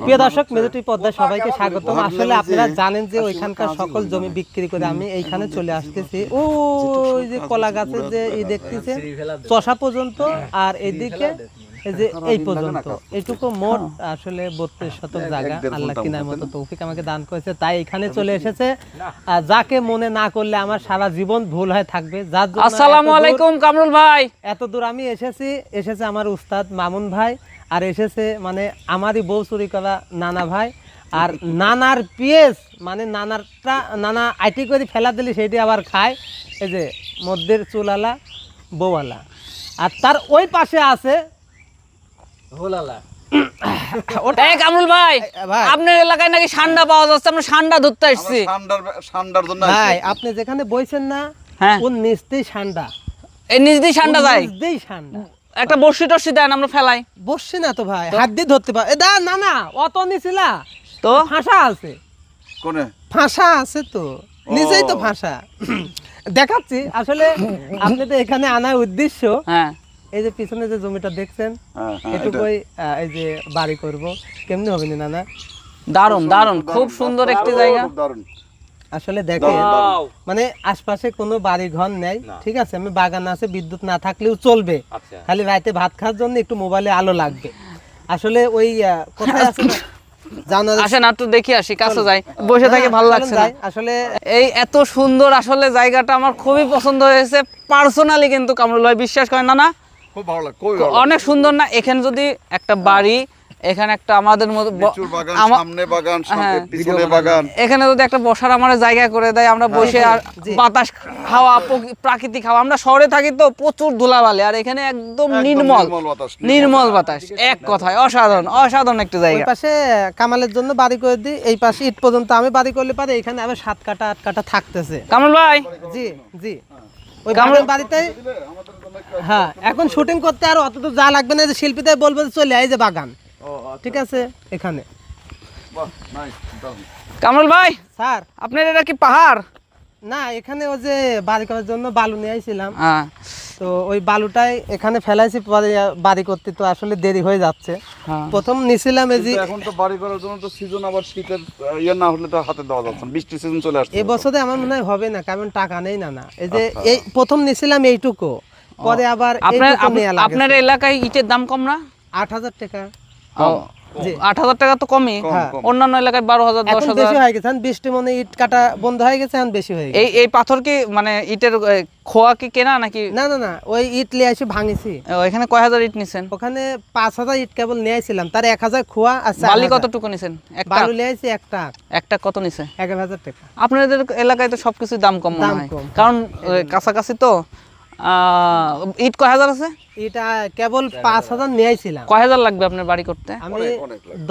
প্রিয় দর্শক, major TV পর্দায় সবাইকে স্বাগতম। আসলে আপনারা জানেন যে ওইখানকার সকল জমি বিক্রি করে আমি এইখানে চলে আসতেছি। ওই যে কলা গাছের যে দেখতেছেন চষা পর্যন্ত, আর এইদিকে এই যে এই পর্যন্ত, এইটুকু মোট আসলে 32 শতক জায়গা আল্লাহ কিনার মতো তৌফিক আমাকে দান করেছে, তাই এখানে চলে এসেছে। যাকে মনে না করলে আমার সারা জীবন ভুল হয়ে থাকবে। যার জন্য আসসালামু আলাইকুম কামরুল ভাই, এত দূর আমি এসেছে আমার উস্তাদ মামুন ভাই, আর এসেছে মানে আমারই বউ চুরি করা নানা ভাই, আর নানার পিএস মানে নানা আইটি করে ফেলা দিলি সেইটি আবার খায়, এই যে মধ্যের চুলালা বউওয়ালা, আর তার ওই পাশে আছে হোলালা। এই কামরুল ভাই, আপনার এলাকায় নাকি সান্ডা পাওয়া যাচ্ছে, আমরা সান্ডা ধরতে আসছি। সান্ডার জন্য ভাই আপনি যেখানে বইছেন না, ওর নিচতেই সান্ডা, এই নিচ দিয়ে সান্ডা যায়, নিচতেই সান্ডা। একটা বর্ষি টর্ষি দেন, আমরা ফেলাই। বসছে না তো ভাই, হাত দিয়ে ধরতে পার। না না অত নিছিলা তো ফাঁসা আছে, কোনে ফাঁসা আছে তো নিজেই তো ফাঁসা দেখাচ্ছি। আসলে আপনাদের এখানে আনার উদ্দেশ্য, এই যে পিছনে যে জমিটা দেখছেন এটুকুই, এই যে বাড়ি করব। কেমনি হবে না নানা? দারুন দারুন, খুব সুন্দর একটি জায়গা। আসলে দেখেন মানে আশপাশে কোনো বাড়ি ঘর নেই, ঠিক আছে, আমি বাগান আছে, বিদ্যুৎ না থাকলেও চলবে, খালি রাতে ভাত খাওয়ার জন্য একটু মোবাইলে আলো লাগবে। আসলে ওই কোথায় আছে আসেন একটু দেখি আসি, কাছে যাই, বসে থেকে ভালো লাগছে না। আসলে এই এত সুন্দর আসলে জায়গাটা আমার খুবই পছন্দ হয়েছে পার্সোনালি, কিন্তু কামরুল ভাই বিশ্বাস করেন না, খুব ভালো লাগে, অনেক সুন্দর না? এখানে যদি একটা বাড়ি, এখানে একটা আমাদের মতো সামনে বাগান, পিছনে বাগান, এখানে যদি একটা বসার আমার জায়গা করে দেয়, আমরা বসে আর বাতাস খাওয়া, প্রাকৃতিক খাওয়া। আমরা শহরে থাকি তো প্রচুর ধুলাবালি, আর এখানে একদম নির্মল বাতাস, এক কথায় অসাধারণ অসাধারণ একটা জায়গা। ওই পাশে কামালের জন্য বাড়ি করে দিই, এই পাশে ইট পর্যন্ত আমি বাড়ি করলে পারে, এখানে আবার 7 কাঠা 8 কাঠা থাকতেছে। কামরুল ভাই, জি জি, ওই কামরুল বাড়িতে, হ্যাঁ এখন শুটিং করতে আর অত তো যা লাগবে না, যে শিল্পীদের বলবো চলে এই যে বাগান, ঠিক আছে এখানে। কামরুল ভাই স্যার, আপনার এটা কি পাহাড়? না, এখানে ওই যে বাড়ি করার জন্য বালু নিয়ে আইছিলাম, তো ওই বালুটাই এখানে ফেলাইছি, বাড়ি করতে তো আসলে দেরি হয়ে যাচ্ছে। প্রথম নিছিলাম এই যে, এখন তো বাড়ি করার জন্য তো সিজন, আবার শীতের ইয়ে না হলে তো হাতে দেওয়া যাচ্ছে না, বৃষ্টি সিজন চলে আসছে। এই বছরে আমার মনে হয় হবে না, কারণ টাকা নেই না। এই যে এই প্রথম নিছিলাম এইটুকু, পরে আবার আপনার এলাকায় ইটের দাম কম না? 8,000 টাকা। 8,000 টাকা তো কমই, অন্যান্য এলাকায় 12,000 10,000 বেশি হয়ে গেছে। বৃষ্টি মনে ইট কাটা বন্ধ হয়ে গেছে, এখন বেশি হয়ে গেছে। এই পাথর কি মানে ইটের খোয়া কি কেনা নাকি? না, ওই ইট লিয়ে এসে ভাঙিছি। এখানে কয় হাজার ইট নিছেন? ওখানে 5,000 ইট কেবল নিয়ে আইছিলাম, তার 1,000 খোয়া আছে। বালি কতটুকু নিছেন? বালু লিয়ে আইছি একটা কত নিছে? 11,000 টাকা। আপনাদের এলাকায় তো সবকিছু দাম কম মনে হয়, কারণ কাছাকাছি তো। ইট কয় হাজার আছে? এটা কেবল 5,000 নিয়ে আইছিলাম। কয় হাজার লাগবে আপনার বাড়ি করতে? আমি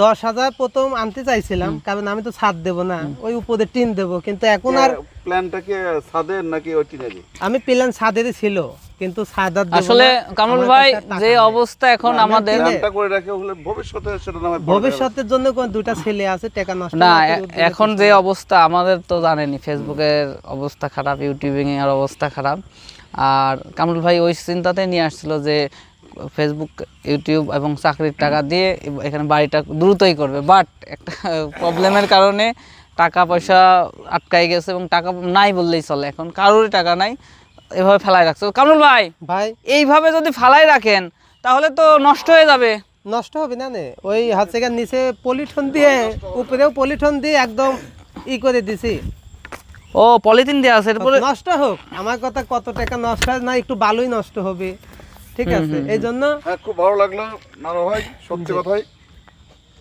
10,000 প্রথম আনতে চাইছিলাম, কারণ আমি তো ছাদ দেব না, ওই উপরে টিন দেব, কিন্তু এখন আর প্ল্যানটা কি ছাদের নাকি ওই টিনেরই? আমি প্ল্যান ছাদেরই ছিল, কিন্তু ছাদ আর দেব না। আসলে কামরুল ভাই যে অবস্থা এখন আমাদের, প্ল্যানটা করে রাখে হলে ভবিষ্যতে সেটা নামে ভবিষ্যতের জন্য কোন দুটো ছেলে আছে, টাকা নষ্ট না। এখন যে অবস্থা আমাদের তো জানেনই, ফেসবুকের অবস্থা খারাপ, ইউটিউবিং এর অবস্থা খারাপ, আর কামরুল ভাই ওই চিন্তাতে নিয়ে আসছিল যে ফেসবুক, ইউটিউব এবং চাকরির টাকা দিয়ে এখানে বাড়িটা দ্রুতই করবে, বাট একটা প্রবলেমের কারণে টাকা পয়সা আটকাই গেছে, এবং টাকা নাই বললেই চলে, এখন কারোরই টাকা নাই, এভাবে ফেলাই রাখছে। কামরুল ভাই এইভাবে যদি ফেলাই রাখেন তাহলে তো নষ্ট হয়ে যাবে। নষ্ট হবে না, ওই হচ্ছে নিচে পলিথিন দিয়ে, উপরেও পলিথিন দিয়ে একদম করে দিছি। ও পলিথিন দেওয়া আছে, নষ্ট হোক, আমার কথা, কত টাকা নষ্ট হয় না, একটু ভালোই নষ্ট হবে, ঠিক আছে। এই জন্য খুব ভালো লাগলো নারো ভাই, সত্যি কথাই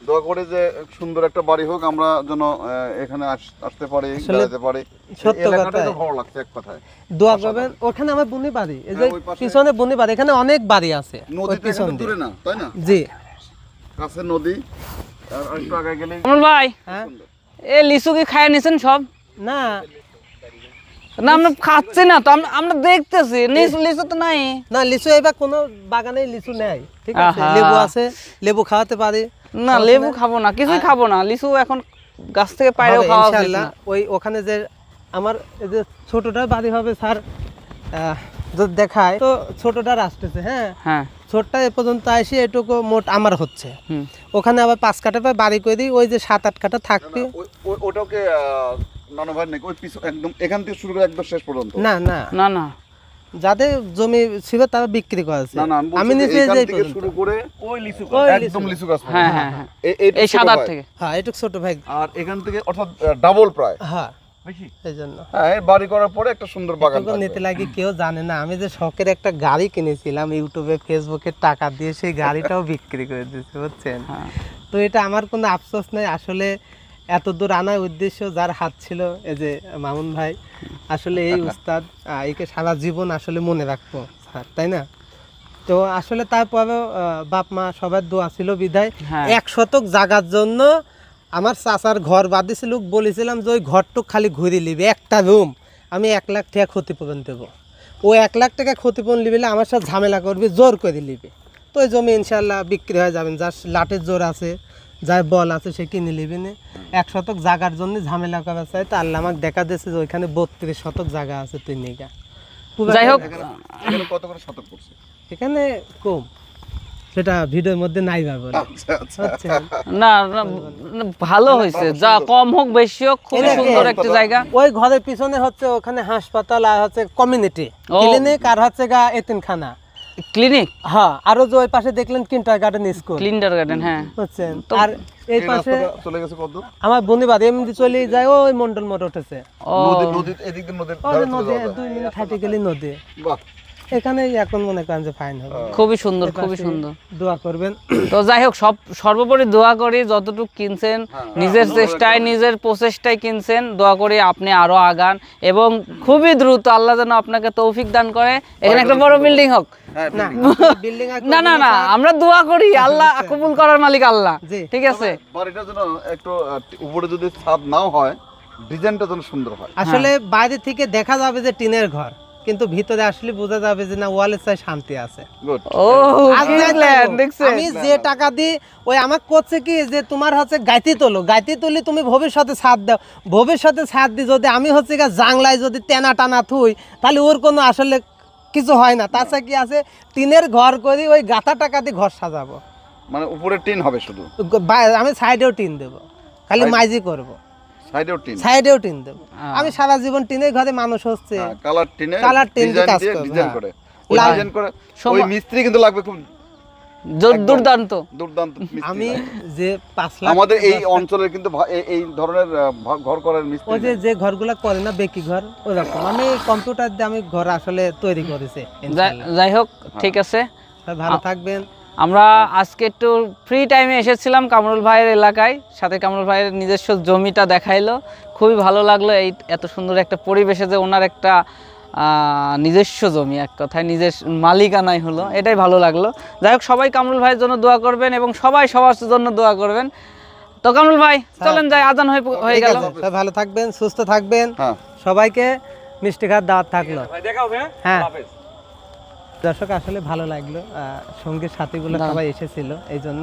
দোয়া করে যে সুন্দর একটা বাড়ি হোক, আমরা যেন এখানে আসতে পারি, বেড়াতে পারি। সত্য কথা, ভালো লাগছে এক কথায়। দোয়া করবেন। ওখানে আমার বুনি বাড়ি, এই যে পিছনে বুনি বাড়ি, এখানে অনেক বাড়ি আছে। নদী পিছনে দূরে না, তাই না? জি, কাছে নদী, আর একটু আগে গেলে। কামরুল ভাই, এই লিচু কি খায় নিছেন সব? না না, আমরা খাচ্ছি না তো, আমরা দেখতেছি লিচু তো নাই। না, লিচু এবার কোনো বাগানে লিচু নেই, ঠিক আছে। লেবু আছে, লেবু খাওয়াতে পারি না। লেবু খাবো না, কিছুই খাবো না, লিচু এখন গাছ থেকে পাইরেও খাওয়া উচিত না। ওই ওখানে যে আমার এই যে ছোটটা বাড়ি হবে স্যার, যদি দেখায় তো ছোটটা আসতেছে, হ্যাঁ, ছোটটা এ পর্যন্ত আসি এটুকু মোট আমার হচ্ছে। হুম। ওখানে আবার 5 কাঠা পায় বাড়ি করে দিই, ওই যে 7-8 কাঠা থাকবে। ওটাকে নানা ভাই নাকি ওই পিছু একদম এখান থেকে শুরু করে একদম শেষ পর্যন্ত? না না, না না, যাদের জমি ছিল তারা বিক্রি করেছে। না না, আমি নিজে এখান যে থেকে শুরু করে ওই একদম লিচু গাছ পর্যন্ত। হ্যাঁ হ্যাঁ হ্যাঁ, এইটুকু এই ছোট 7-8 ভাই। থেকে। হ্যাঁ এটুক ছোট ভাই, আর এখান থেকে অর্থাৎ ডাবল প্রায়। হ্যাঁ এই জন্য হ্যাঁ, এই বাড়ি করার পরে একটা সুন্দর বাগান এটুকু থাকবে। নিতে লাগে কেউ জানে না। আমি যে শখের একটা গাড়ি কিনেছিলাম ইউটিউবে ফেসবুকে টাকা দিয়ে, সেই গাড়িটাও বিক্রি করে দিয়েছি বুঝছেন। হ্যাঁ। তো এটা আমার কোনো আফসোস নাই আসলে, এত দূর আনার উদ্দেশ্য যার হাত ছিল এই যে মামুন ভাই, আসলে এই উস্তাদ একে সারা জীবন আসলে মনে রাখবো স্যার, তাই না? তো আসলে তারপরেও বাপ মা সবার দোয়া ছিল বিধায় হ্যাঁ। 1 শতক জায়গার জন্য আমার চাচার ঘর বাঁধিছিল, বলেছিলাম যে ওই ঘরটুক খালি ঘুরে নিবি, একটা রুম আমি 1 লাখ টাকা ক্ষতিপূরণ দেবো। ও 1 লাখ টাকা ক্ষতিপূরণ নিবিলে আমার সাথে ঝামেলা করবি, জোর করে নিবি। তো ওই জমি ইনশাল্লাহ বিক্রি হয়ে যাবেন, যার লাটের জোর আছে, যার বল আছে সে কিনে নিবি না। 1 শতক জায়গার জন্য ঝামেলা করা চাই, তো আল্লাহ আমাকে দেখা দিয়েছে যে ওইখানে 32 শতক জায়গা আছে, তুই নিগা। যাই হোক, এখানে কত করে শতক পড়ছে? এখানে কম, সেটা ভিডিওর মধ্যে নাই বা বলে আচ্ছা আচ্ছা। বুঝছেন? না না, ভালো হয়েছে, যা কম হোক বেশি হোক, খুব এটা সুন্দর কি? একটা জায়গা। ওই ঘরের পিছনে হচ্ছে ওখানে হাসপাতাল আর হচ্ছে কমিউনিটি ও। ক্লিনিক আর হচ্ছে গা এতিমখানা। ক্লিনিক, হ্যাঁ, আরো যে ওই পাশে দেখলেন কিন্টার গার্ডেন স্কুল ক্লিন্ডার গার্ডেন, হ্যাঁ। বুঝছেন। আর এই এই পাশে রাস্তাটা চলে গেছে কত? আমার বনিবাদ এমনি চলে যায়, ওই মন্ডল মোড় উঠেছে, ও নদী এদিক দিয়ে নদীর ওই ধারে যে চলে নদী যাওয়া যায়। 2 মিনিট হাঁটে গেলে নদী, বাহ, এখানে এখন মনে করেন যে ফাইন হবে। খুবই সুন্দর, খুবই পাশে সুন্দর। দোয়া করবেন। তো যাই হোক, সর্বোপরি দোয়া করি যতটুকু কিনছেন নিজের চেষ্টায়, নিজের প্রচেষ্টায় কিনছেন, দোয়া করি আপনি আরো আগান এবং খুবই দ্রুত আল্লাহ যেন আপনাকে তৌফিক দান করে, এখানে একটা বড় বিল্ডিং হোক। হ্যাঁ, না বিল্ডিং না না না, আমরা দোয়া করি, আল্লাহ কবুল করার মালিক আল্লাহ, জি। ঠিক আছে। বাড়িটা যেন একটু উপরে যদি ছাদ নাও হয়, ডিজাইনটা যেন সুন্দর হয়। আসলে বাইরে থেকে দেখা যাবে যে টিনের ঘর, কিন্তু ভিতরে আসলে বোঝা যাবে যে না, ওয়ালের চাই শান্তি আছে। গুড। ও আজ কি যাই plan, দেখো, দেখছেন? আমি যে টাকা দিই ওই আমাকে করছে কি যে তোমার হচ্ছে গাইতে তুলি তুমি ভবিষ্যতে ছাদ দাও, ভবিষ্যতে ছাদ দি যদি আমি হচ্ছে গা জাংলায় যদি টেনা টানা থুই, তাহলে ওর কোনো আসলে কিছু হয় না। তাছাড়া কি আছে, টিনের ঘর করি ওই গাঁথা টাকা দিয়ে ঘর সাজাবো, মানে উপরে টিন হবে শুধু, আমি সাইডেও টিন দেবো, খালি মাইজি করবো, সাইডেও টিন। সাইডেও টিন দেবো। আমি সারা জীবন টিনের ঘরে মানুষ হচ্ছে, কালার টিনে কালার টিন দিয়ে কাজ দিয়ে করবে, ডিজাইন হ্যাঁ। করে, ওই লাল- ডিজাইন করে ওই সময়- মিস্ত্রি কিন্তু লাগবে খুব দুর্দান্ত। দুর্দান্ত মিস্ত্রি আমি লাগবে। যে 5 লাখ আমাদের এই অঞ্চলের কিন্তু এই ধরনের ঘর করার মিস্ত্রি ওই যে ঘরগুলা করে না বেকি ঘর, ওরকম আমি কম্পিউটার দিয়ে আমি ঘর আসলে তৈরি করেছি। যাই হোক, ঠিক আছে, সবাই ভালো থাকবেন। আমরা আজকে একটু ফ্রি টাইমে এসেছিলাম কামরুল ভাইয়ের এলাকায়, সাথে কামরুল ভাইয়ের নিজস্ব জমিটা দেখাইলো, খুবই ভালো লাগলো। এই এত সুন্দর একটা পরিবেশে যে ওনার একটা নিজস্ব জমি, এক কথায় নিজের মালিকানাই হলো, এটাই ভালো লাগলো। যাই হোক, সবাই কামরুল ভাইয়ের জন্য দোয়া করবেন এবং সবাই সবার জন্য দোয়া করবেন। তো কামরুল ভাই চলেন যাই, আজান হয়ে ঠিক গেল। আছে, সবাই ভালো থাকবেন, সুস্থ থাকবেন, হ্যাঁ। সবাইকে মিষ্টি খাওয়ার দাওয়াত থাকলো। হ্যাঁ দর্শক আসলে ভালো লাগলো, সঙ্গীর সাথীগুলো সবাই এসেছিল, এই জন্য